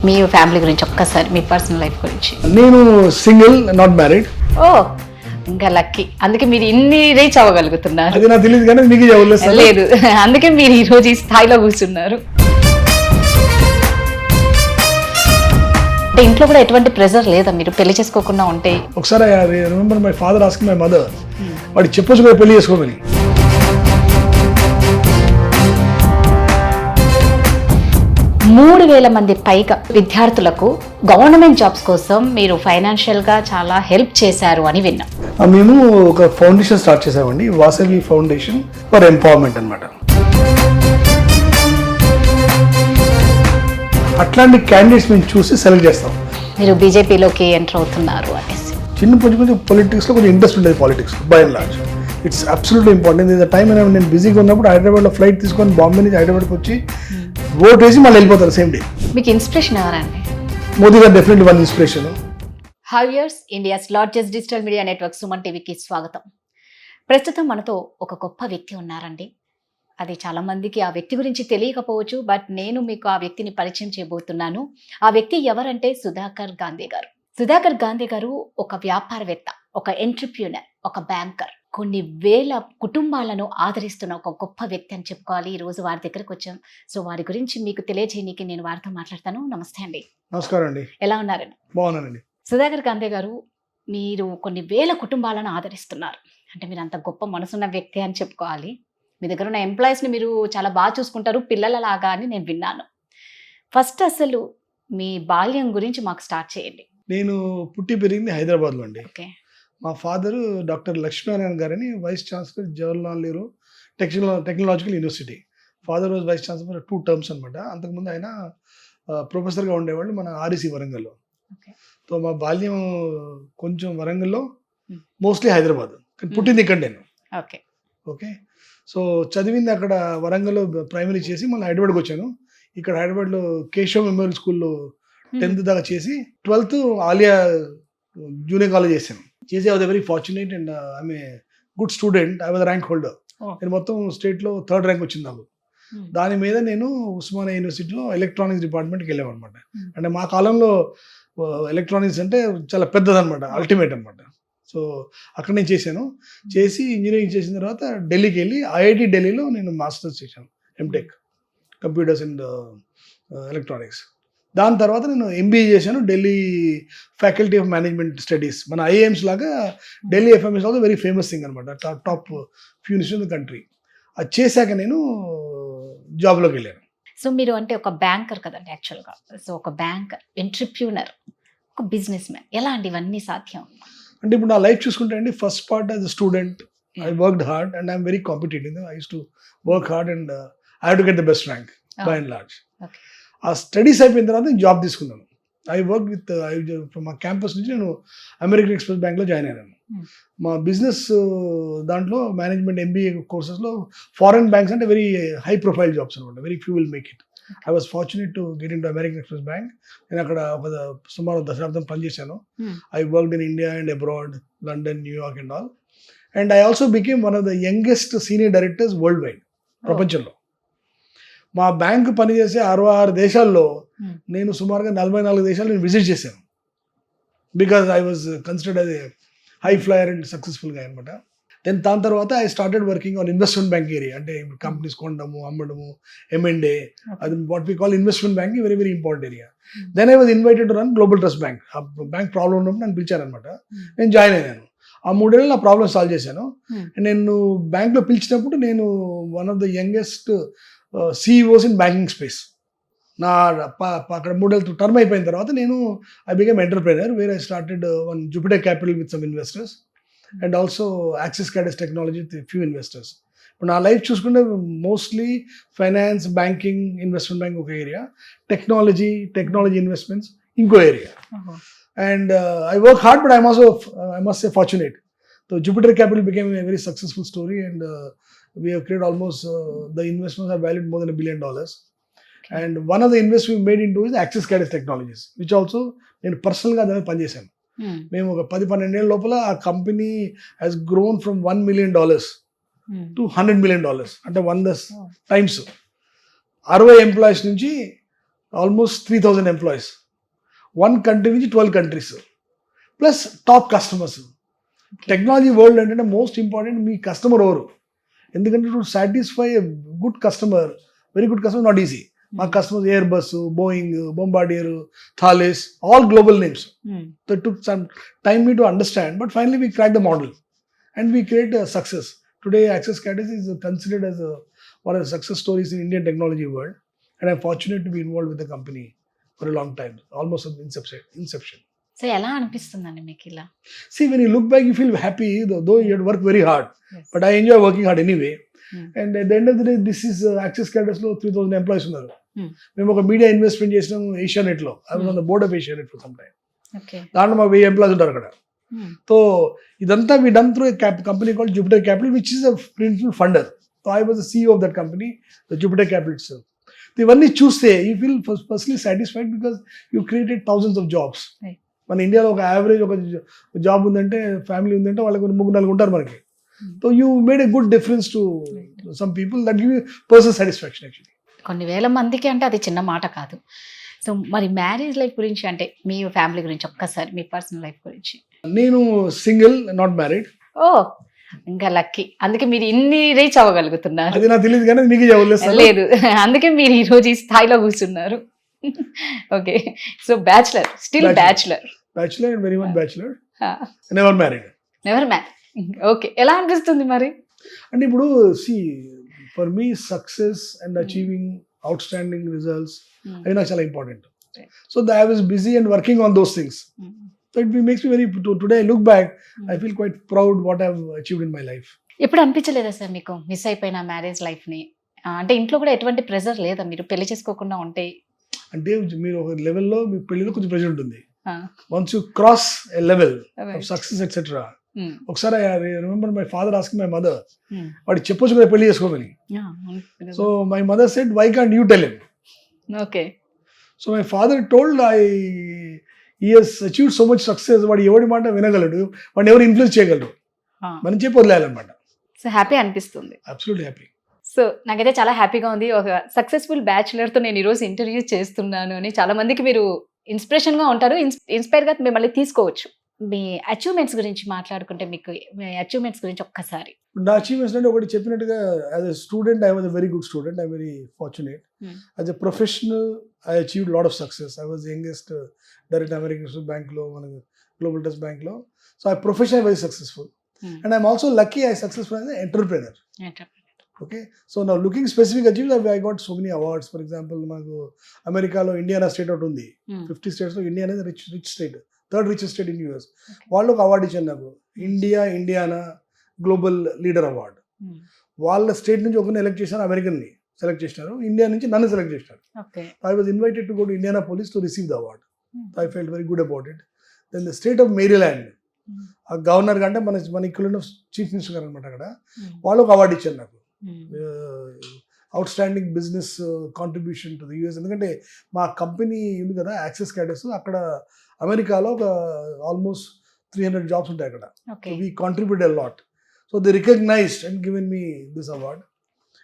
మీ family గురించి ఒక్కసారి మీ personal life గురించి. నేను సింగిల్, నాట్ మ్యారీడ్. ఓ ఇంకా లక్కీ, అందుకే మీరు ఇన్ని రీచ్ అవ్వగలుగుతున్నారు. అది నాకు తెలియదు కానీ మీకు చెప్పలేదు. లేదు, అందుకే మీరు ఈ రోజు ఈ స్థాయిలో కూర్చున్నారు. అంటే ఇంట్లో కూడా ఎటువంటి ప్రెజర్ లేదా మీరు పెళ్లి చేసుకోకుండా ఉంటే? ఒకసారి I remember my father asking my mother, వాడికి చెప్పొచ్చు కూడా పెళ్లి చేసుకోమని. 3,000 మంది పైగా విద్యార్థులకు గవర్నమెంట్ జాబ్స్ కోసం మీరు ఫైనాన్షియల్ గా చాలా హెల్ప్ చేశారు అని విన్నాం. మేము ఒక ఫౌండేషన్ స్టార్ట్ చేసామండి, వాసవి ఫౌండేషన్ ఫర్ ఎంపవర్మెంట్ అన్నమాట. అట్లాంటి క్యాండిడేట్స్ మేము చూసి సెలెక్ట్ చేస్తాం. మీరు బీజేపీలోకి ఎంటర్ అవుతున్నారు అనేసి కొంచెం పొలిటిక్స్లో కొంచెం ఇంట్రెస్ట్ ఉండేది. Politics by and large it's absolutely important. ఇది టైం నేను బిజీగా ఉన్నప్పుడు హైదరాబాద్లో ఫ్లైట్ తీసుకొని బాంబే నుంచి హైదరాబాద్కి వచ్చి ఓట్ వేసి మళ్ళీ వెళ్ళిపోతారు సేమ్ డే. మీకు ఇన్స్పిరేషన్ ఎవరండి? మోదీ గారు definitely one inspiration. High viewers, India's largest digital media network Suman టీవీకి స్వాగతం. ప్రస్తుతం మనతో ఒక గొప్ప వ్యక్తి ఉన్నారండి. అది చాలా మందికి ఆ వ్యక్తి గురించి తెలియకపోవచ్చు, బట్ నేను మీకు ఆ వ్యక్తిని పరిచయం చేయబోతున్నాను. ఆ వ్యక్తి ఎవరంటే సుధాకర్ గాంధీ గారు. సుధాకర్ గాంధీ గారు ఒక వ్యాపారవేత్త, ఒక ఎంటర్‌ప్రెన్యూర్, ఒక బ్యాంకర్. కొన్ని వేల కుటుంబాలను ఆదరిస్తున్న ఒక గొప్ప వ్యక్తి అని చెప్పుకోవాలి. ఈ రోజు వారి దగ్గరకు వచ్చాం. సో వారి గురించి మీకు తెలియజేయడానికి నేను వారితో మాట్లాడతాను. నమస్తే అండి. నమస్కారం అండి. ఎలా ఉన్నారండి? బాగున్నానండి. సుధాకర్ గాంధీ గారు, మీరు కొన్ని వేల కుటుంబాలను ఆదరిస్తున్నారు. అంటే మీరు అంత గొప్ప మనసున్న వ్యక్తి అని చెప్పుకోవాలి. మీ దగ్గర ఉన్న ఎంప్లాయీస్ని మీరు చాలా బాగా చూసుకుంటారు, పిల్లలలాగా అని నేను విన్నాను. ఫస్ట్ అసలు మీ బాల్యం గురించి మాకు స్టార్ట్ చేయండి. నేను పుట్టి పెరిగింది హైదరాబాద్లో అండి. ఓకే. మా ఫాదరు డాక్టర్ లక్ష్మీనారాయణ గారని vice chancellor Jawaharlal Nehru Technological University. Father was vice chancellor 2 terms అనమాట. అంతకుముందు ఆయన ప్రొఫెసర్గా ఉండేవాళ్ళు మన ఆర్ఈసీ వరంగల్లో. సో మా బాల్యం కొంచెం వరంగల్లో, మోస్ట్లీ హైదరాబాద్, కానీ పుట్టింది ఇక్కడ నేను. Okay okay. సో చదివింది అక్కడ వరంగల్లో ప్రైమరీ చేసి మళ్ళీ హైదరాబాద్కి వచ్చాను. ఇక్కడ హైదరాబాద్లో కేశవ్ మెమోరియల్ స్కూల్లో 10th దాకా చేసి 12th ఆలియా జూనియర్ కాలేజ్ చేశాను. చేసి I was very fortunate and I'm a good student. I was rank holder. నేను మొత్తం స్టేట్లో 3rd ర్యాంక్ వచ్చింది నాకు. దాని మీద నేను ఉస్మానియా యూనివర్సిటీలో ఎలక్ట్రానిక్స్ డిపార్ట్మెంట్కి వెళ్ళాను అనమాట. అంటే మా కాలంలో ఎలక్ట్రానిక్స్ అంటే చాలా పెద్దదన్నమాట, అల్టిమేట్ అనమాట. సో అక్కడ నేను చేశాను. చేసి ఇంజనీరింగ్ చేసిన తర్వాత ఢిల్లీకి వెళ్ళి ఐఐటి ఢిల్లీలో నేను మాస్టర్స్ చేశాను, ఎంటెక్ కంప్యూటర్స్ అండ్ ఎలక్ట్రానిక్స్. దాని తర్వాత నేను ఎంబీఏ చేశాను Delhi faculty of management studies. మన ఐఏఎమ్స్ లాగా Delhi FMS also very famous thing అనమాట, top few in the country. అది చేశాక నేను జాబ్లోకి వెళ్ళాను. సో మీరు అంటే ఒక బ్యాంకర్ కదండి యాక్చువల్గా. సో ఒక బ్యాంకర్, ఎంటర్‌ప్రెన్యూర్, ఒక బిజినెస్ మ్యాన్, ఎలా అండి ఇవన్నీ సాధ్యం? అంటే ఇప్పుడు నా లైఫ్ చూసుకుంటే అండి, first part as a student I worked hard and I'm very competitive. I use to work hard and I have to get the best rank by and large. ఆ స్టడీస్ అయిపోయిన తర్వాత నేను జాబ్ తీసుకున్నాను. I work with మా campus నుంచి నేను American express బ్యాంక్లో join అయ్యాను. మా బిజినెస్ దాంట్లో మేనేజ్మెంట్ ఎంబీఏ కోర్సెస్లో ఫారెన్ బ్యాంక్స్ అంటే వెరీ హై ప్రొఫైల్ జాబ్స్ అనమాట, very few will make it. I was fortunate to get in to American express bank. నేను అక్కడ ఒక సుమారు దశాబ్దం పనిచేశాను. I worked in India and abroad, London, New York and all. And I also became one of the youngest senior directors world wide, ప్రపంచంలో. మా bank పనిచేసే 66 దేశాల్లో నేను సుమారుగా 44 దేశాలు నేను విజిట్ చేశాను. Because I was considered as a high flyer and సక్సెస్ఫుల్గా అనమాట. దెన్ దాని తర్వాత I started working on investment bank area. అంటే కంపెనీస్ కొనడము, అమ్మడము, M&A, అది what we call investment banking, very very important area. Then I was invited to run Global Trust Bank. ఆ bank problem ఉన్నప్పుడు నన్ను పిలిచారనమాట. నేను జాయిన్ అయ్యాను. ఆ 3 ఏళ్ళు నా ప్రాబ్లమ్ సాల్వ్ చేశాను. నేను బ్యాంక్లో పిలిచినప్పుడు నేను one of the youngest CEOs in banking space. నా అక్కడ 3 ఏళ్ళు టర్మ్ అయిపోయిన తర్వాత నేను I became entrepreneur, where I started one Jupiter Capital with some investors and also Axiscades technology with few investors. ఇప్పుడు నా లైఫ్ చూసుకుంటే mostly finance, banking, investment bank ఒక ఏరియా, టెక్నాలజీ ఇన్వెస్ట్మెంట్స్ ఇంకో ఏరియా. And I work hard, but I must say fortunate. So Jupiter Capital became a very successful story, and we have created almost the investments are valued more than $1 billion. And one of the investments we made into is Axis Caddis Technologies, which also నేను పర్సనల్గా దాన్ని పనిచేశాను. మేము ఒక 10-12 ఏళ్ళ లోపల ఆ company has grown from $1 million to $100 million, అంటే 100 times. 60 ఎంప్లాయీస్ నుంచి ఆల్మోస్ట్ 3,000 ఎంప్లాయీస్, 1 కంట్రీ నుంచి 12 countries, plus top customers. Technology world అంటే మోస్ట్ ఇంపార్టెంట్ మీ కస్టమర్ ఎవరు, ఎందుకంటే to satisfy a good customer, very good customer not easy. మా customers Airbus, Boeing, Bombardier, Thales, all global names. So it took some time me to understand, but finally we cracked the model and we create a success. Today Access Catalyst is considered as one of the success stories in Indian technology world, and I'm fortunate to be involved with the company for a long time, almost from inception. So ఎలా అనిపిస్తుందండి మీకు ఇలా? See, when you look back, you feel happy, though you had worked very hard, but I enjoy working hard anyway. And at the end of the day, this is Access Catalyst లో 3,000 employees ఉన్నారు. మేము ఒక media investment చేసినాం ఏషియానెట్ లో. I was on the board of Asianet for some time. దాంట్లో మా 1000 employees ఉంటారు అక్కడ. సో ఇదంతా we done through company called Jupiter Capital, which is a principal funder. So I was the CEO of that company, the Jupiter Capital itself. ఇవన్నీ చూస్తే you feel firstly satisfied because you created thousands of jobs. మన ఇండియాలో ఒక average ఒక job ఉందంటే, family ఉందంటే వాళ్ళకి 3-4 ఉంటారు మనకి. So you made a good difference to some people, that give you personal satisfaction actually. కొన్ని వేల మందికి అంటే అది చిన్న మాట కాదు. సో మరి మ్యారేజ్ లైఫ్ గురించి, అంటే మీ ఫ్యామిలీ గురించి ఒక్కసారి, మీ పర్సనల్ లైఫ్ గురించి. నేను సింగిల్, నాట్ మ్యారీడ్. ఓ, ఇంకా లక్కీ. అందుకే మీరు ఇన్ని రీచ్ అవ్వగలుగుతున్నారు. అది నాకు తెలియదు కానీ మీకు లేదు, అందుకే మీరు ఈ రోజు ఈ స్థాయిలో కూర్చున్నారు. Okay, so bachelor, still bachelor and very much bachelor, never married. Okay, ఎలా అనిపిస్తుంది మరి? అంటే ఇప్పుడు for me success and achieving outstanding results అవి నాకు చాలా important. So I was busy and working on those things. So it makes me very, today I look back, I feel quite proud what I have achieved in my life. ఎప్పుడు అనిపించలేదా sir మీకు miss అయిపోయిన marriage life ని? అంటే ఇంట్లో కూడా ఎటువంటి pressure లేదా మీరు పెళ్లి చేసుకోకుండా ఉంటే? అంటే మీరు ఒక లెవెల్లో మీ పెళ్లిలో కొంచెం ప్రెజర్ ఉంటుంది. Once you cross a level of success etcetera. ఒకసారి I remember my father asking my mother, వాడు చెప్పొచ్చు కదా పెళ్లి చేసుకోమని. So my mother said, why can't you tell him? Okay. So my father told, he has achieved so much success, వాడు ఎవరి మాట వినగలడు, వాడిని ఎవరు ఇన్ఫ్లుయెన్స్ చేయగలరు, మనం చెప్పి వదిలేయాలన్నమాట. సో హ్యాపీ అనిపిస్తుంది. Absolutely happy. సో నాకైతే చాలా హ్యాపీగా ఉంది. ఒక సక్సెస్ఫుల్ బ్యాచులర్తో నేను ఈరోజు ఇంటర్వ్యూ చేస్తున్నాను అని చాలా మందికి మీరు ఇన్స్పిరేషన్గా ఉంటారు, ఇన్స్పైర్గా మిమ్మల్ని తీసుకోవచ్చు. మీ అచీవ్మెంట్స్ గురించి మాట్లాడుకుంటే, మీకు మీ అచీవ్మెంట్స్ గురించి ఒక్కసారి. నా అచీవ్మెంట్స్ అంటే ఒకటి చెప్పినట్టుగా, as a student I was a very good student, I very fortunate. As a professional I achieved lot of success. I was youngest direct American బ్యాంక్లో, మన గ్లోబల్ ట్రస్ట్ బ్యాంక్లో. So I professional very successful and I'm also lucky I successful as a entrepreneur. Okay, so now looking specific achievements, I got so many awards. For example, maku America lo Indiana state out undi, 50 states lo Indiana is a rich state, third richest state in US. Vallu oka award icharu naku, Indiana Global Leader Award. వాళ్ళ state నుంచి ఒకరిని elect చేశారు, American ని select చేసినారు, India నుంచి నన్ను select చేసినారు. I was invited to go to Indianapolis to receive the award. I felt very good about it. Then the state of Maryland, ఆ గవర్నర్ కంటే మన ఇక్కడ ఉన్న చీఫ్ మినిస్టర్ గారు అనమాట, అక్కడ వాళ్ళు ఒక అవార్డు ఇచ్చారు నాకు, outstanding business contribution to the US. ఎందుకంటే మా కంపెనీ ఉంది కదా యాక్సెస్ క్యాటర్స్, అక్కడ అమెరికాలో ఒక ఆల్మోస్ట్ 300 జాబ్స్ ఉంటాయి అక్కడ. We contribute a lot. So they recognised and given me this award.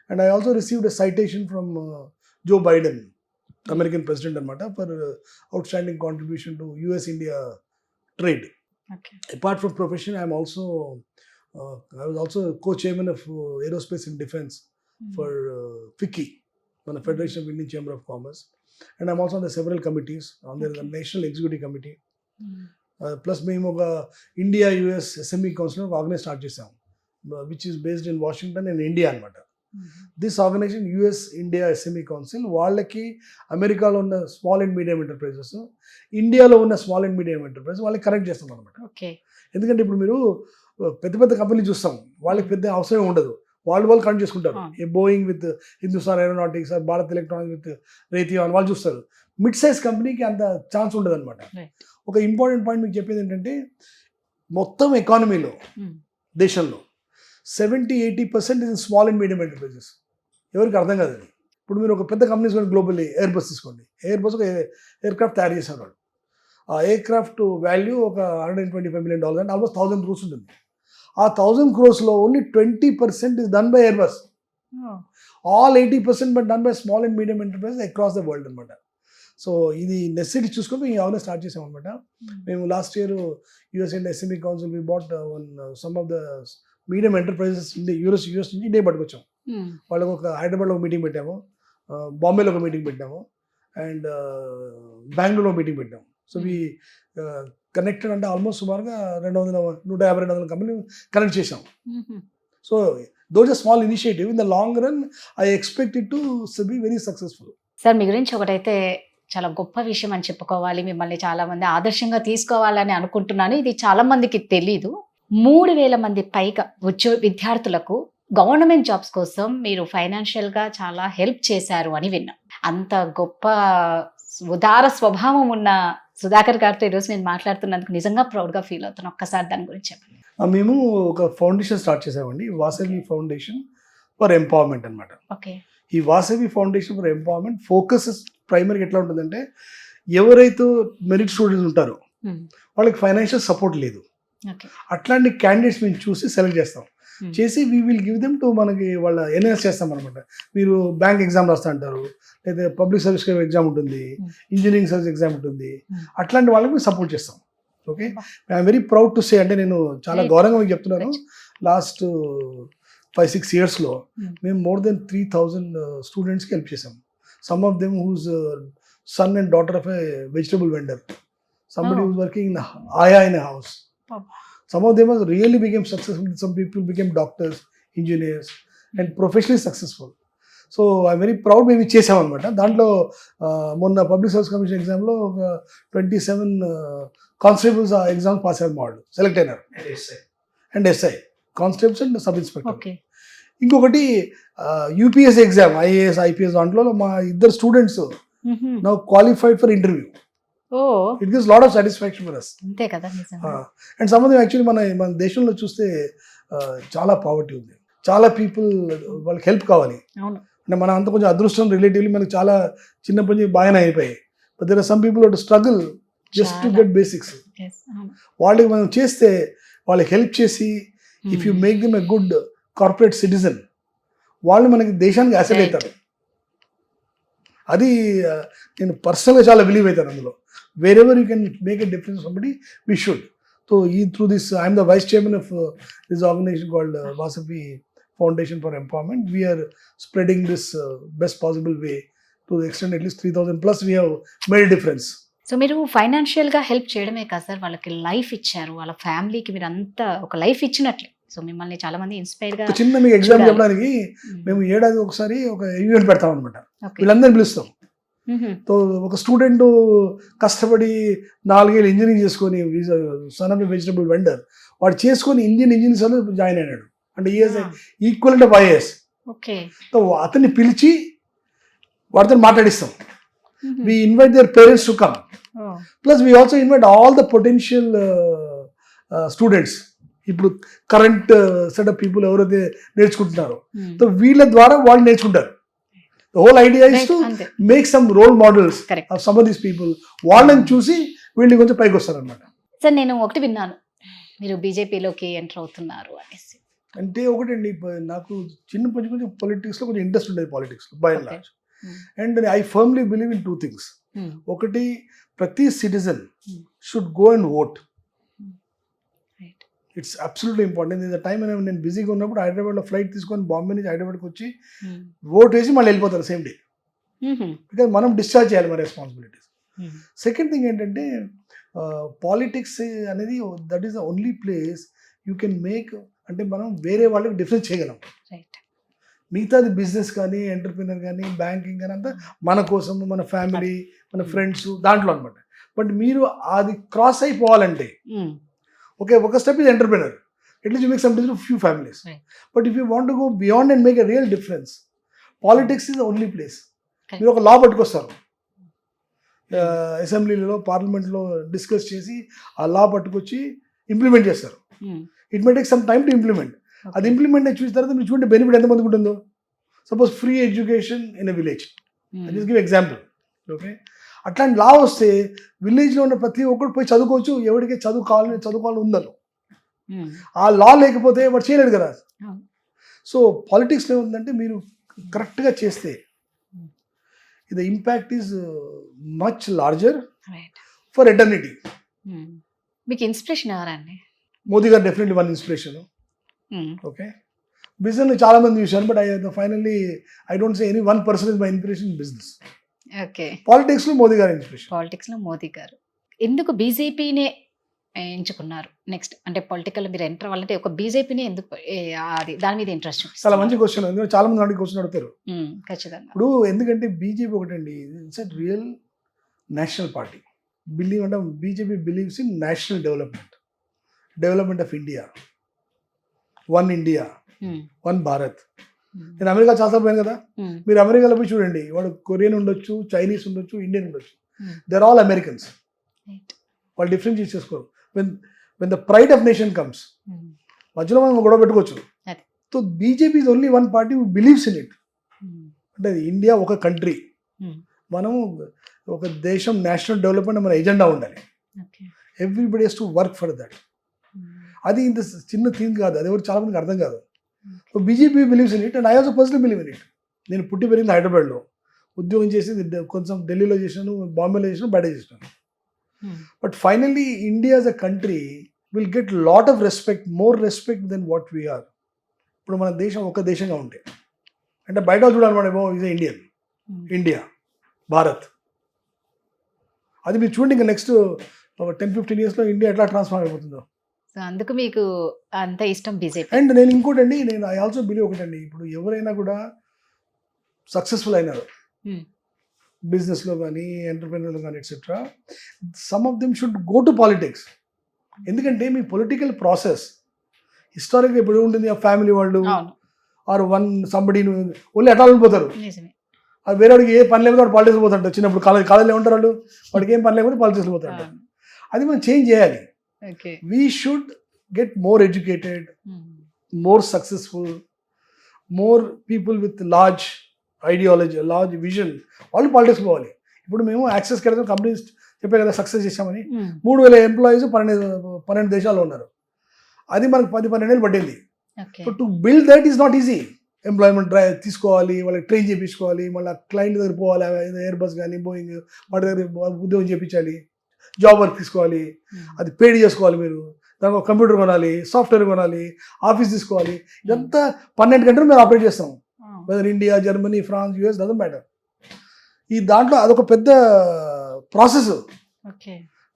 And I also received a citation from Joe Biden, American president అనమాట, for outstanding contribution to US India trade. Apart from profession, I was also co-chairman of aerospace and defense for FICCI, the Federation of Indian Chamber of Commerce, and I'm also on the several committees. There is a National Executive Committee. Plus, మేము ఒక India US SME Council organize start చేసాం, which is based in Washington and India అనమాట. This organisation US India SME Council వాళ్ళకి అమెరికాలో ఉన్న small and medium enterprises, ఇండియాలో ఉన్న small and medium enterprises వాళ్ళకి కనెక్ట్ చేస్తాం అనమాట. ఎందుకంటే ఇప్పుడు మీరు పెద్ద పెద్ద కంపెనీలు చూస్తాం, వాళ్ళకి పెద్ద అవసరం ఉండదు, వాళ్ళు కనెక్ట్ చేసుకుంటారు. ఏ Boeing with Hindustan Aeronautics, Bharat Electronics with Raytheon వాళ్ళు చూస్తారు. మిడ్ సైజ్ కంపెనీకి అంత ఛాన్స్ ఉండదు అనమాట. ఒక ఇంపార్టెంట్ పాయింట్ మీకు చెప్పేది ఏంటంటే, మొత్తం ఎకానమీలో దేశంలో 70-80% is small and medium enterprises. ఎవరికి అర్థం కాదు అది. ఇప్పుడు మీరు ఒక పెద్ద కంపెనీస్ కానీ గ్లోబల్లీ ఎయిర్ బస్ తీసుకోండి, ఎయిర్ బస్ ఒక ఎయిర్ క్రాఫ్ట్ తయారు చేశారు వాళ్ళు. ఆ ఎయిర్ క్రాఫ్ట్ వాల్యూ ఒక $125 million అంటే ఆల్మోస్ట్ 1,000 crores ఉంటుంది. ఆ 1,000 crores only 20% is done by Airbus. All 80% but done by small and medium enterprises across the world అనమాట. సో ఇది నెసెసిటీ చూసుకొని మేము ఆల్రెడీ స్టార్ట్ చేసాం అనమాట. మేము last year US and SME council we bought some of the medium enterprises US నుంచి India పట్టుకొచ్చాం. వాళ్ళకి ఒక హైదరాబాద్లో ఒక మీటింగ్ పెట్టాము, బాంబేలో ఒక మీటింగ్ పెట్టాము, అండ్ బెంగళూరులో మీటింగ్ పెట్టాము. సో వి కనెక్టెడ్ అంటే ఆల్మోస్ట్ సుమారుగా 150-200 కంపెనీ కనెక్ట్ చేసాం. So those are small initiative. In the long run, I expect it to be very successful. Sir మీ గురించి ఒకటైతే చాలా గొప్ప విషయం అని చెప్పుకోవాలి, మిమ్మల్ని చాలా మంది ఆదర్శంగా తీసుకోవాలని అనుకుంటున్నాను. ఇది చాలా మందికి తెలీదు. 3,000 మంది పైగా విద్యార్థులకు గవర్నమెంట్ జాబ్స్ కోసం మీరు ఫైనాన్షియల్ గా చాలా హెల్ప్ చేశారు అని విన్నాం. అంత గొప్ప ఉదార స్వభావం ఉన్న సుధాకర్ గారితో ఈరోజు నేను మాట్లాడుతున్నందుకు నిజంగా ప్రౌడ్ గా ఫీల్ అవుతాను. ఒక్కసారి దాని గురించి చెప్పండి. మేము ఒక ఫౌండేషన్ స్టార్ట్ చేసామండి, వాసవి ఫౌండేషన్ ఫర్ ఎంపవర్మెంట్ అనమాట. ఓకే. ఈ Vasavi foundation for empowerment focus ప్రైమరీగా ఎట్లా ఉంటుందంటే, ఎవరైతే మెరిట్ స్టూడెంట్స్ ఉంటారో వాళ్ళకి ఫైనాన్షియల్ సపోర్ట్ లేదు, అట్లాంటి క్యాండిడేట్స్ మేము చూసి సెలెక్ట్ చేస్తాం. చేసి we will give them to మనకి వాళ్ళ ఎన్ఎస్ చేస్తాం అనమాట. మీరు బ్యాంక్ ఎగ్జామ్ రాస్తా అంటారు, లేదా పబ్లిక్ సర్వీస్ ఎగ్జామ్ ఉంటుంది, ఇంజనీరింగ్ సర్వీస్ ఎగ్జామ్ ఉంటుంది, అట్లాంటి వాళ్ళకి మేము సపోర్ట్ చేస్తాం. Okay, I'm very proud to say, అంటే నేను చాలా గౌరవంగా మీకు చెప్తున్నాను, లాస్ట్ 5-6 yearsలో మేము మోర్ దెన్ 3,000 స్టూడెంట్స్కి హెల్ప్ చేసాం. Some of them whose son and daughter of a vegetable vendor, somebody who's working in Aya in a house. Some of them have really became successful. Some people became doctors, engineers, and professionally successful. So I'm very proud. మేము చేసాం అనమాట. దాంట్లో మొన్న public service commission ఎగ్జామ్లో 27 constables exam pass అయ్యారు, వాళ్ళు select అయినారు. And SI constables and sub inspector. ఇంకొకటి యూపీఎస్సీ ఎగ్జామ్, ఐఏఎస్ ఐపీఎస్, దాంట్లో మా 2 students now qualified for interview. It gives lot of satisfaction for us. అంతే కదా. And some of them actually మన దేశంలో చూస్తే చాలా పావర్టీ ఉంది, చాలా పీపుల్ వాళ్ళకి హెల్ప్ కావాలి. అంటే మన అంత కొంచెం అదృష్టం రిలేటివ్లీ మనకి చాలా చిన్నప్పటి నుంచి బాగానే అయిపోయాయి. But there are some people to struggle just to get basics. వాళ్ళకి మనం చేస్తే, వాళ్ళకి హెల్ప్ చేసి, if you make them a good corporate citizen, వాళ్ళు మనకి దేశానికి అసెట్ అవుతారు. అది నేను పర్సనల్గా చాలా బిలీవ్ అవుతాను అందులో. wherever you can make a difference to somebody, we should. So through this, I am the vice chairman of this organization called Vasavi Foundation for Empowerment. We are spreading this best possible way to the extent at least 3,000 plus we have made a difference. So మీరు financial గా help చేయడమే కాదు sir, వాళ్ళకి life ఇచ్చారు, వాళ్ళ ఫ్యామిలీకి మీరు అంతా ఒక లైఫ్ ఇచ్చినట్లే. సో మిమ్మల్ని చాలా మంది ఇన్స్పైర్ గా. చిన్న మీకు ఎగ్జామ్ చెప్పడానికి, మేము ఏడాది ఒకసారి ఒక ఈవెంట్ పెడతాం అనమాట, వీళ్ళందరినీ పిలుస్తాం. సో ఒక స్టూడెంట్ కష్టపడి 4 ఏళ్ళు ఇంజనీరింగ్ చేసుకొని, సన్ ఆఫ్ వెజిటబుల్ వెండర్, వాడు చేసుకొని ఇంజనీరింగ్ జాయిన్ అయినాడు. అంటే ఈక్వల్ ఆఫ్ ఐఏఎస్. సో అతన్ని పిలిచి వాడితో మాట్లాడిస్తాం. we invite their parents to come. Plus we also invite all the potential students. ఇప్పుడు కరెంట్ సెట్ ఆఫ్ పీపుల్ ఎవరైతే నేర్చుకుంటున్నారో, సో వీళ్ళ ద్వారా వాళ్ళు నేర్చుకుంటారు. The whole idea is to make some role models of some of these people. వాళ్ళని చూసి వీళ్ళు కొంచెం పైకి వస్తారు అనమాట. సార్ నేను ఒకటి విన్నాను, మీరు బీజేపీలోకి ఎంటర్ అవుతున్నారు అనేసి. అంటే ఒకటండి, నాకు చిన్నప్పటి కొంచెం పొలిటిక్స్లో కొంచెం ఇంట్రెస్ట్ ఉండేది, పాలిటిక్స్లో by and large. And I firmly believe in 2 things. ఒకటి, ప్రతి citizen should go and vote. It's absolutely important. In the time నేను బిజీగా ఉన్నప్పుడు హైదరాబాద్లో ఫ్లైట్ తీసుకొని బాంబే నుంచి హైదరాబాద్కి వచ్చి ఓట్ వేసి మళ్ళీ వెళ్ళిపోతారు సేమ్ డే, బికాజ్ మనం డిశ్చార్జ్ చేయాలి మన రెస్పాన్సిబిలిటీస్. సెకండ్ థింగ్ ఏంటంటే, పాలిటిక్స్ అనేది that is the only place you can make, అంటే మనం వేరే వాళ్ళకి డిఫరెన్స్ చేయగలం. మిగతాది బిజినెస్ కానీ, ఎంటర్ప్రినర్ కానీ, బ్యాంకింగ్ కానీ అంతా మన కోసం, మన ఫ్యామిలీ, మన ఫ్రెండ్స్ దాంట్లో అనమాట. బట్ మీరు అది క్రాస్ అయిపోవాలంటే, ఓకే, ఒక step is entrepreneur, at least you make some difference few families. But if you want to go beyond and make a real difference, politics is the only place. మీరు ఒక లా పట్టుకొస్తారు, అసెంబ్లీలో పార్లమెంట్లో discuss చేసి ఆ లా పట్టుకొచ్చి ఇంప్లిమెంట్ చేస్తారు. It may take some time to implement. అది implement చూసిన తర్వాత మీరు చూడండి బెనిఫిట్ ఎంతమందికి ఉంటుందో. Suppose free education in a village, just give example. Okay, అట్లాంటి లా వస్తే విలేజ్లో ఉన్న ప్రతి ఒక్కరు పోయి చదువుకోవచ్చు, ఎవరికి చదువుకోవాలని ఉందను. ఆ లా లేకపోతే వాడు చేయలేడు కదా. సో పాలిటిక్స్లో ఏముందంటే, మీరు కరెక్ట్గా చేస్తే the impact is much larger right. for eternity. మీకు ఇన్స్పిరేషన్ ఎవరండి? Modi గారు definitely one inspiration. Okay. Business చాలా మంది చూశాను, but finally I don't say any one person is my inspiration in business. Okay. Politics లో మోదీ గారి inspiration. పాలిటిక్స్ లో మోదీ గారు. ఎందుకు బీజేపీనే ఎంచుకున్నారు నెక్స్ట్? అంటే పొలిటికల్ మీరు ఎంటర్ అవ్వాలంటే ఒక బీజేపీనే ఎందుకు అది దాని మీద ఇంట్రెస్ట్? చాలా మంచి క్వశ్చన్. ఎందుకంటే చాలా మంది అడిగి క్వశ్చన్ అడుగుతారు. ఖచ్చితంగా. ఇప్పుడు ఎందుకంటే బీజేపీ ఒకటండి, it's a real national party. Believe అంటే BJP believes in national development of India, one India, one Bharat. నేను అమెరికా చాలా పోయాను కదా, మీరు అమెరికాలో పోయి చూడండి, వాడు కొరియన్ ఉండొచ్చు, చైనీస్ ఉండొచ్చు, ఇండియన్ ఉండొచ్చు, దే ఆర్ ఆల్ అమెరికన్స్. వాళ్ళు డిఫరెన్స్ చేసుకోరు. When the pride of nation comes, మధ్యలో మనం గొడవ పెట్టుకోవచ్చు. So BJP is only one party who believes in it. అంటే ఇండియా ఒక కంట్రీ, మనం ఒక దేశం నేషనల్ డెవలప్మెంట్ మన ఎజెండా ఉండాలి. Everybody has to work for that. అది ఇంత చిన్న థింగ్ కాదు, అది ఎవరు చాలా మందికి అర్థం కాదు. So BJP believes in it and I also personally believe in it. నేను పుట్టి పెరిగింది హైదరాబాద్లో, ఉద్యోగం చేసింది కొంచెం ఢిల్లీలో చేసినాను, బాంబేలో చేసినాను, బయట చేసినాను. But finally India as a country will get lot of respect, more respect than what we are. ఇప్పుడు మన దేశం ఒక దేశంగా ఉంటే, అంటే బయట చూడాలి మనం ఈజ్ ఇండియన్, ఇండియా, భారత్. అది మీరు చూడండి, ఇంకా నెక్స్ట్ 10-15 yearsలో ఇండియా ఎట్లా ట్రాన్స్ఫార్మ్ అయిపోతుందో. సో అందుకు మీకు అంత ఇష్టం బీజేపీ. అండ్ నేను ఇంకోటండి, నేను ఐ ఆల్సో బిలీవ్ ఒకటండి, ఇప్పుడు ఎవరైనా కూడా సక్సెస్ఫుల్ అయినారు బిజినెస్లో కానీ, ఎంటర్ప్రెన్యూర్లో కానీ, etcetera, some of them should go to politics. ఎందుకంటే మీ పొలిటికల్ ప్రాసెస్ హిస్టారిక్గా ఇప్పుడు ఉంటుంది, ఆ ఫ్యామిలీ వాళ్ళు ఆర్ వన్ సంబడి ఓన్లీ అట్లా వెళ్ళిపోతారు. అది వేరే వాడికి ఏ పని లేకపోతే వాడు పాలిటిక్స్ పోతాడు. చిన్నప్పుడు కాలేజీలో ఉంటారు వాళ్ళు, వాడికి ఏం పని లేకపోతే పాలిటిక్స్ పోతాడు. అది మనం చేంజ్ చేయాలి. We should get more educated, more successful, more people with large ideology, large vision, వాళ్ళు పాలిటిక్స్ పోవాలి. ఇప్పుడు మేము యాక్సెస్ కెడతాం కంపెనీస్ చెప్పే కదా సక్సెస్ చేసామని, 3,000 ఎంప్లాయీస్ 12 దేశాల్లో ఉన్నారు. అది మనకు 10-12 ఏళ్ళు పట్టింది. To build that is not easy. Employment drive తీసుకోవాలి, వాళ్ళకి ట్రైన్ చేయించుకోవాలి, మళ్ళీ క్లయింట్ దగ్గర పోవాలి, ఎయిర్ బస్ కానీ బోయింగ్ వాటి దగ్గర ఉద్యోగం చేయించాలి, జాబ్ వర్క్ తీసుకోవాలి, అది పేడ్ చేసుకోవాలి, మీరు దానికి ఒక కంప్యూటర్ కొనాలి, సాఫ్ట్వేర్ కొనాలి, ఆఫీస్ తీసుకోవాలి. ఇదంతా 12 గంటలు మేము ఆపరేట్ చేస్తాం. Whether India, Germany, France, US, doesn't matter. ఈ దాంట్లో అదొక పెద్ద process.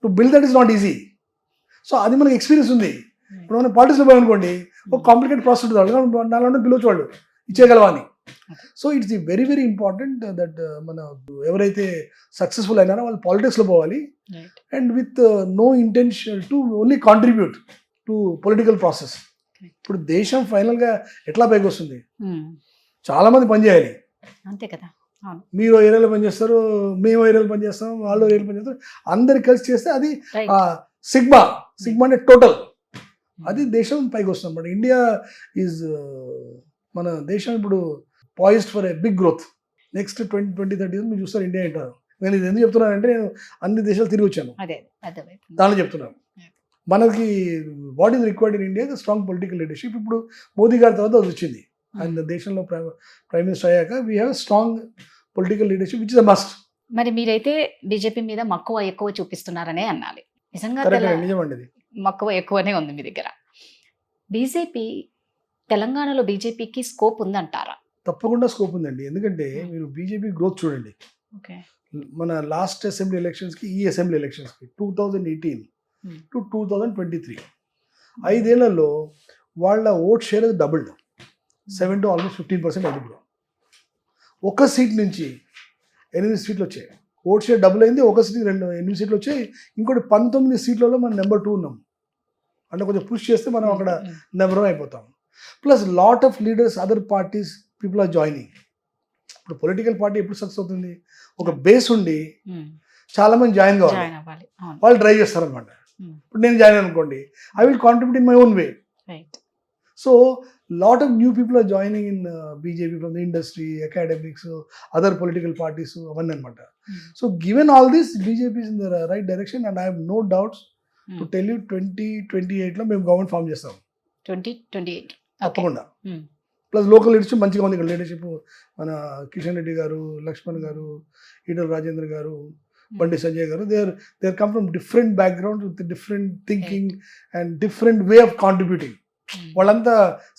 To build that is not easy. So అది మనకి ఎక్స్పీరియన్స్ ఉంది. ఇప్పుడు మనం పాలిటిక్స్లో పోయామనుకోండి, ఒక కాంప్లికేట్ ప్రాసెస్ ఉంటుంది, నాలో పిలవచ్చు వాళ్ళు ఇచ్చేయగలవా అని. So it's very very important that మన ఎవరైతే సక్సెస్ఫుల్ అయినారో వాళ్ళు పాలిటిక్స్లో పోవాలి, and with no intention to only contribute to political process. ఇప్పుడు దేశం ఫైనల్గా ఎట్లా పైకి వస్తుంది? చాలా మంది పనిచేయాలి, అంతే కదా. మీరు ఏరియాలో పనిచేస్తారు, మేము ఏరియాలో పనిచేస్తాం, వాళ్ళు ఏరియాలో పనిచేస్తారు, అందరు కలిసి చేస్తే అది సిగ్మా అంటే టోటల్, అది దేశం పైకి వస్తుంది అన్నమాట. ఇండియా ఈజ్ మన దేశం ఇప్పుడు poised for a big growth. Next 20-30 years మీరు చూస్తారు ఇండియా అంటారు. నేను ఇది ఎందుకు చెప్తున్నానంటే, నేను అన్ని దేశాలు తిరిగి వచ్చాను, దానిలో చెప్తున్నాను. మనకి what is required in India strong political leadership. ఇప్పుడు మోదీ గారి తర్వాత అది వచ్చింది. ఆయన దేశంలో ప్రైమ్ మినిస్టర్ అయ్యాక we have strong political leadership which is a must. మరి మీరైతే బీజేపీ మీద మక్కువ ఎక్కువ చూపిస్తున్నారనే అనాలి. నిజంగా నిజమండి, మక్కువ ఎక్కువనే ఉంది మీ దగ్గర. బీజేపీ తెలంగాణలో బీజేపీకి స్కోప్ ఉందంటారా? తప్పకుండా స్కోప్ ఉందండి. ఎందుకంటే మీరు బీజేపీ గ్రోత్ చూడండి. మన లాస్ట్ అసెంబ్లీ ఎలక్షన్స్కి ఈ అసెంబ్లీ ఎలక్షన్స్కి 2018 to 2023 5 ఏళ్లలో వాళ్ళ vote share doubled, 7 to almost 15% అయింది. ఇప్పుడు ఒక సీట్ నుంచి 8 సీట్లు వచ్చాయి. ఓట్ షేర్ డబుల్ అయింది, ఒక సీట్ 8 సీట్లు వచ్చాయి. ఇంకోటి 19 సీట్లలో మనం నెంబర్ 2 ఉన్నాం. అంటే కొంచెం పుష్ చేస్తే మనం అక్కడ నెంబర్ 1 అయిపోతాం. Plus lot of leaders, other parties, people are joining. ఇప్పుడు పొలిటికల్ పార్టీ ఎప్పుడు సక్సెస్ అవుతుంది? ఒక బేస్ ఉండి చాలా మంది జాయిన్ కావాలి, వాళ్ళు డ్రైవ్ చేస్తారనమాట. ఇప్పుడు నేను జాయిన్ అనుకోండి, I will contribute in my own way. So lot of new people are joining in BJP from the industry, academics, other political parties, అవన్నీ అనమాట. So given all this, BJP is in the right direction and I have no doubts to tell you 2028లో మేము government form చేస్తాం. 2028 తప్పకుండా. Plus local leadership మంచిగా ఉంది ఇక్కడ leadership. మన కిషన్ రెడ్డి గారు, లక్ష్మణ్ గారు, ఈటల రాజేంద్ర గారు, బండి సంజయ్ గారు, they come from different background with different thinking and different way of contributing. వాళ్ళంతా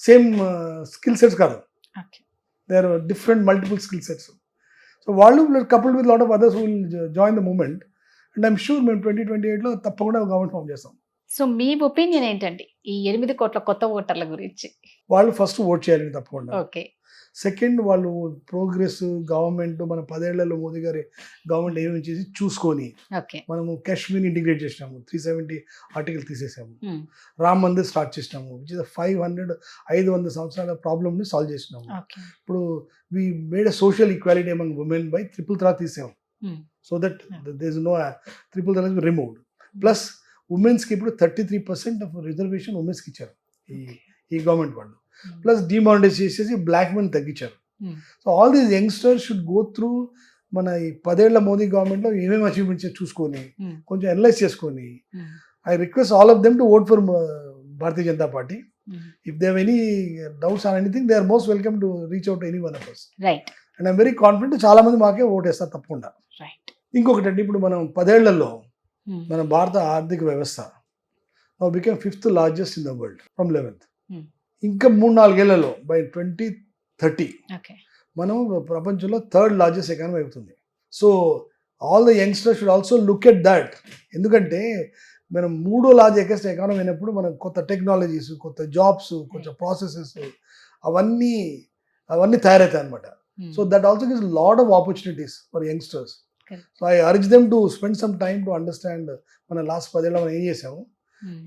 సేమ్ స్కిల్ సెట్స్ కాదు, they are different multiple skill sets. So వాళ్ళు coupled with lot of others will join the movement and I'm sure మేము 2028లో తప్పకుండా government form చేస్తాం. So మీ opinion ఏంటండి ఈ 8 కోట్ల కొత్త ఓటర్ల గురించి? వాళ్ళు ఫస్ట్ ఓట్ చేయాలి తప్పకుండా. ఓకే. సెకండ్, వాళ్ళు ప్రోగ్రెస్ గవర్నమెంట్ మన 10 ఏళ్లలో మోదీ గారి గవర్నమెంట్ ఏమేమి చేసి చూసుకొని, ఓకే. మనము కాశ్మీర్ ఇంటిగ్రేట్ చేసినాము, 370 ఆర్టికల్ తీసేసాము, రామ్ మందిర్ స్టార్ట్ చేసినాము, విచ్ ఇస్ 500 సంవత్సరాల ప్రాబ్లమ్ని సాల్వ్ చేసినాము. ఇప్పుడు we made a social equality among women by triple త్రా తీసాము, so that there is no triple త్రా రిమూవ్డ్. ప్లస్ ఉమెన్స్కి ఇప్పుడు 33% ఆఫ్ రిజర్వేషన్ ఉమెన్స్కి ఇచ్చారు ఈ గవర్నమెంట్ వాళ్ళు. ప్లస్ డిమానిటైజ్ చేసేసి బ్లాక్ మనీ తగ్గించారు. So all these youngsters should go through మన ఈ 10 ఏళ్ల మోదీ గవర్నమెంట్లో ఏమేమి అచీవ్మెంట్స్ చూసుకొని కొంచెం అనలైజ్ చేసుకొని, I request all of them to vote for Bharatiya Janata Party. If they have any doubts on anything, they are most welcome to reach out any one of us. Right. And I'm very confident చాలా మంది మాకే ఓటేస్తారు తప్పకుండా. Right. ఇంకొకటి అండి, ఇప్పుడు మనం 10 ఏళ్లలో మన భారత ఆర్థిక వ్యవస్థ become 5th largest in the world from 11th. ఇంకా 3-4 ఏళ్లలో బై 2030 మనం ప్రపంచంలో 3rd లార్జెస్ట్ ఎకానమీ అవుతుంది. So all the youngsters should also look at that. ఎందుకంటే మనం 3వ లార్జెస్ట్ ఎకానమీ అయినప్పుడు మనం కొత్త టెక్నాలజీస్, కొత్త జాబ్స్, కొత్త ప్రాసెసెస్ అవన్నీ తయారవుతాయి అనమాట. So that also gives lot of opportunities for youngsters. So I urge them to spend some time to understand మన లాస్ట్ 10 ఏళ్ళలో మనం ఏం చేసాము,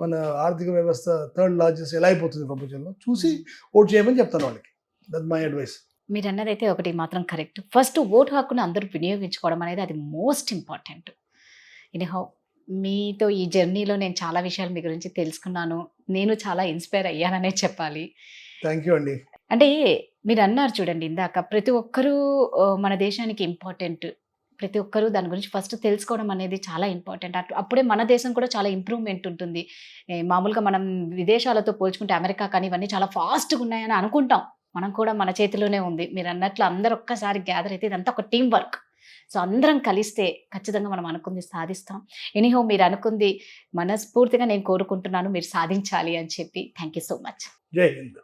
మన ఆర్థిక వ్యవస్థ 3rd లార్జెస్ట్ ఎలా అయిపోతుంది ప్రపంచంలో చూసి ఓట్ చేయమని చెప్తాను వాళ్ళకి. That my advice. మీరు అన్నదైతే ఒకటి మాత్రం కరెక్ట్. ఫస్ట్ ఓటు హక్కును అందరూ వినియోగించుకోవడం అనేది అది మోస్ట్ ఇంపార్టెంట్. ఎనీహౌ మీతో ఈ జర్నీలో నేను చాలా విషయాలు మీ గురించి తెలుసుకున్నాను. నేను చాలా ఇన్స్పైర్ అయ్యాననే చెప్పాలి. థ్యాంక్ యూ అండి. అంటే మీరు అన్నారు చూడండి ఇందాక, ప్రతి ఒక్కరూ మన దేశానికి ఇంపార్టెంట్, ప్రతి ఒక్కరూ దాని గురించి ఫస్ట్ తెలుసుకోవడం అనేది చాలా ఇంపార్టెంట్. అప్పుడే మన దేశం కూడా చాలా ఇంప్రూవ్మెంట్ ఉంటుంది. మామూలుగా మనం విదేశాలతో పోల్చుకుంటే అమెరికా కానీ ఇవన్నీ చాలా ఫాస్ట్గా ఉన్నాయని అనుకుంటాం. మనం కూడా మన చేతిలోనే ఉంది. మీరు అన్నట్లు అందరూ ఒక్కసారి గ్యాదర్ అయితే ఇదంతా ఒక టీం వర్క్. సో అందరం కలిస్తే ఖచ్చితంగా మనం అనుకుంది సాధిస్తాం. ఎనీహౌ మీరు అనుకుంది మనస్ఫూర్తిగా నేను కోరుకుంటున్నాను మీరు సాధించాలి అని చెప్పి. Thank you so much. జై హింద్.